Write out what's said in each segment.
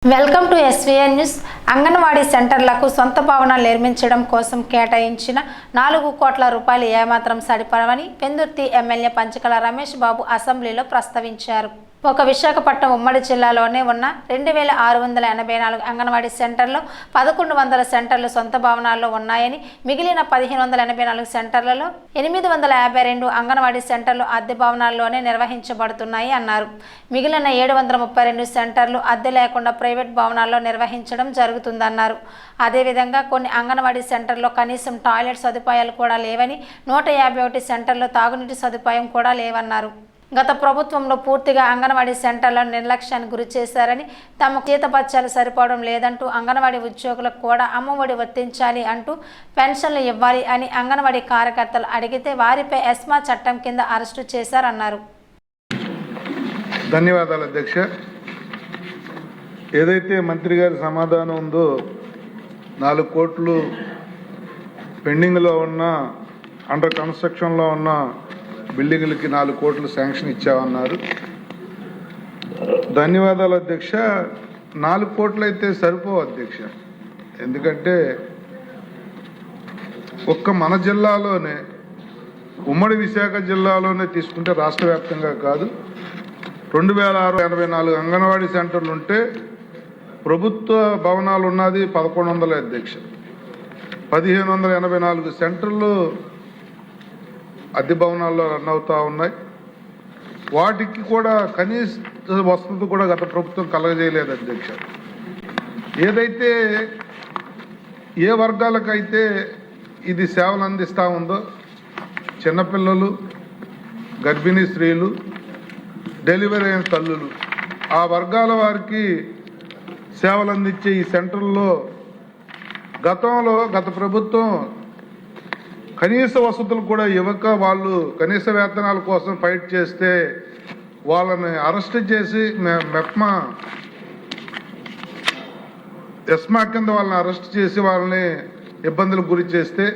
Welcome to SVN news. Anganwadi సెంటర్లకు సొంత భవనాలు నిర్మించడం కోసం కేటాయించిన 4 కోట్ల రూపాయలు ఏమాత్రం సరిపడవని పెందుర్తి ఎమ్మెల్యే పంచకల రమేష్ బాబు అసెంబ్లీలో ప్రస్తావించారు. ఒక విశాఖపట్నం ఉమ్మడి జిల్లాలోనే ఉన్న 2684 అంగన్వాడీ సెంటర్లో 1100 సెంటర్లు సొంత భవనాల్లో ఉన్నాయని, మిగిలిన 1584 సెంటర్లలో 852 అంగన్వాడీ సెంటర్లు అద్దె భవనాల్లోనే నిర్వహించబడుతున్నాయి అన్నారు. మిగిలిన 732 సెంటర్లు అద్దె లేకుండా ప్రైవేట్ భవనాల్లో నిర్వహించడం జరుగుతుందన్నారు. అదేవిధంగా కొన్ని అంగన్వాడీ సెంటర్లో కనీసం టాయిలెట్ సదుపాయాలు కూడా లేవని, 151 సెంటర్లో తాగునీటి సదుపాయం కూడా లేవన్నారు. గత ప్రభుత్వంలో పూర్తిగా అంగన్వాడీ సెంటర్లను నిర్లక్ష్యానికి గురి చేశారని, తమ జీతభత్యాలు సరిపోవడం లేదంటూ, అంగన్వాడీ ఉద్యోగులకు కూడా అమ్మఒడి వర్తించాలి అంటూ పెన్షన్లు ఇవ్వాలి అని అంగన్వాడీ కార్యకర్తలు అడిగితే వారిపై ఎస్మా చట్టం కింద అరెస్టు చేశారన్నారు. ధన్యవాదాలు అధ్యక్ష. ఏదైతే మంత్రి గారి సమాధానం ఉందో 4 కోట్లు పెండింగ్లో ఉన్న, అండర్ కన్స్ట్రక్షన్లో ఉన్న బిల్డింగ్లకి 4 కోట్లు శాంక్షన్ ఇచ్చామన్నారు. ధన్యవాదాలు అధ్యక్ష. 4 కోట్లు అయితే సరిపోవు అధ్యక్ష. ఎందుకంటే ఒక్క మన జిల్లాలోనే, ఉమ్మడి విశాఖ జిల్లాలోనే తీసుకుంటే, రాష్ట్ర వ్యాప్తంగా కాదు, 2684 అంగన్వాడీ సెంటర్లు ఉంటే ప్రభుత్వ భవనాలు ఉన్నది 1100 అధ్యక్ష. 1584 సెంటర్లు అద్దె భవనాల్లో రన్ అవుతూ ఉన్నాయి. వాటికి కూడా కనీస వసతులు కూడా గత ప్రభుత్వం కలగజేయలేదు అధ్యక్ష. ఏదైతే ఏ వర్గాలకైతే ఇది సేవలు అందిస్తూ ఉందో, చిన్నపిల్లలు, గర్భిణీ స్త్రీలు, డెలివరీ అయిన తల్లులు, ఆ వర్గాల వారికి సేవలు అందించే ఈ సెంటర్లో గత ప్రభుత్వం కనీస వసతులు కూడా ఇవ్వక, వాళ్ళు కనీస వేతనాల కోసం ఫైట్ చేస్తే వాళ్ళని అరెస్ట్ చేసి ఎస్మా కింద వాళ్ళని అరెస్ట్ చేసి వాళ్ళని ఇబ్బందులకు గురి చేస్తే,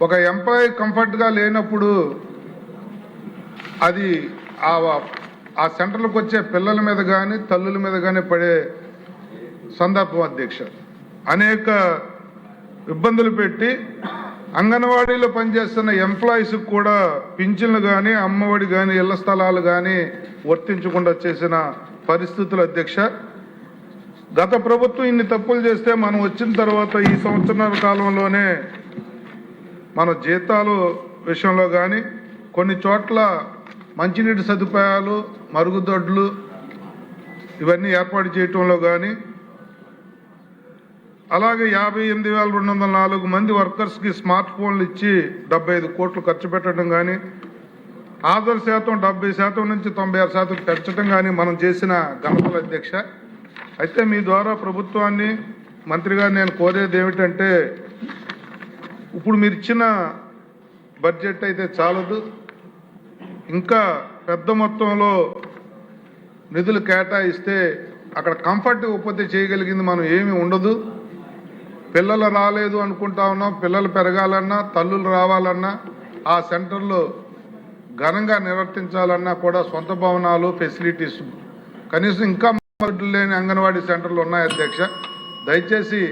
ఒక ఎంప్లాయీ కంఫర్ట్గా లేనప్పుడు అది ఆ సెంటర్లకు వచ్చే పిల్లల మీద కానీ తల్లుల మీద కానీ పడే సందర్భం అధ్యక్ష. అనేక ఇబ్బందులు పెట్టి అంగన్వాడీలో పనిచేస్తున్న ఎంప్లాయీస్కి కూడా పింఛన్లు కానీ, అమ్మఒడి కానీ, ఇళ్ల స్థలాలు కానీ వర్తించకుండా చేసిన పరిస్థితులు అధ్యక్ష. గత ప్రభుత్వం ఇన్ని తప్పులు చేస్తే మనం వచ్చిన తర్వాత ఈ సంవత్సరాల కాలంలోనే మన జీతాలు విషయంలో కానీ, కొన్ని చోట్ల మంచినీటి సదుపాయాలు, మరుగుదొడ్లు ఇవన్నీ ఏర్పాటు చేయటంలో కానీ, అలాగే 58,204 మంది వర్కర్స్కి స్మార్ట్ ఫోన్లు ఇచ్చి 75 కోట్లు ఖర్చు పెట్టడం కానీ, హాజరు శాతం 70% నుంచి 96% పెంచడం కానీ మనం చేసిన ఘనతలు అధ్యక్ష. అయితే మీ ద్వారా ప్రభుత్వాన్ని, మంత్రి గారు నేను కోరేది ఏమిటంటే, ఇప్పుడు మీరు ఇచ్చిన బడ్జెట్ అయితే చాలదు, ఇంకా పెద్ద మొత్తంలో నిధులు కేటాయిస్తే అక్కడ కంఫర్ట్ ఉత్పత్తి చేయగలిగింది మనం ఏమీ ఉండదు. పిల్లలు రాలేదు అనుకుంటా ఉన్నాం, పిల్లలు పెరగాలన్నా, తల్లులు రావాలన్నా, ఆ సెంటర్లో ఘనంగా నిర్వర్తించాలన్నా కూడా సొంత భవనాలు, ఫెసిలిటీస్ కనీసం ఇంకా లేని అంగన్వాడీ సెంటర్లు ఉన్నాయి అధ్యక్ష. దయచేసి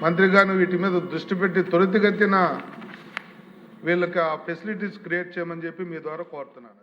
మంత్రి గారు వీటి మీద దృష్టి పెట్టి త్వరితగతిన వీళ్ళకి ఆ ఫెసిలిటీస్ క్రియేట్ చేయమని చెప్పి మీ ద్వారా కోరుతున్నాను.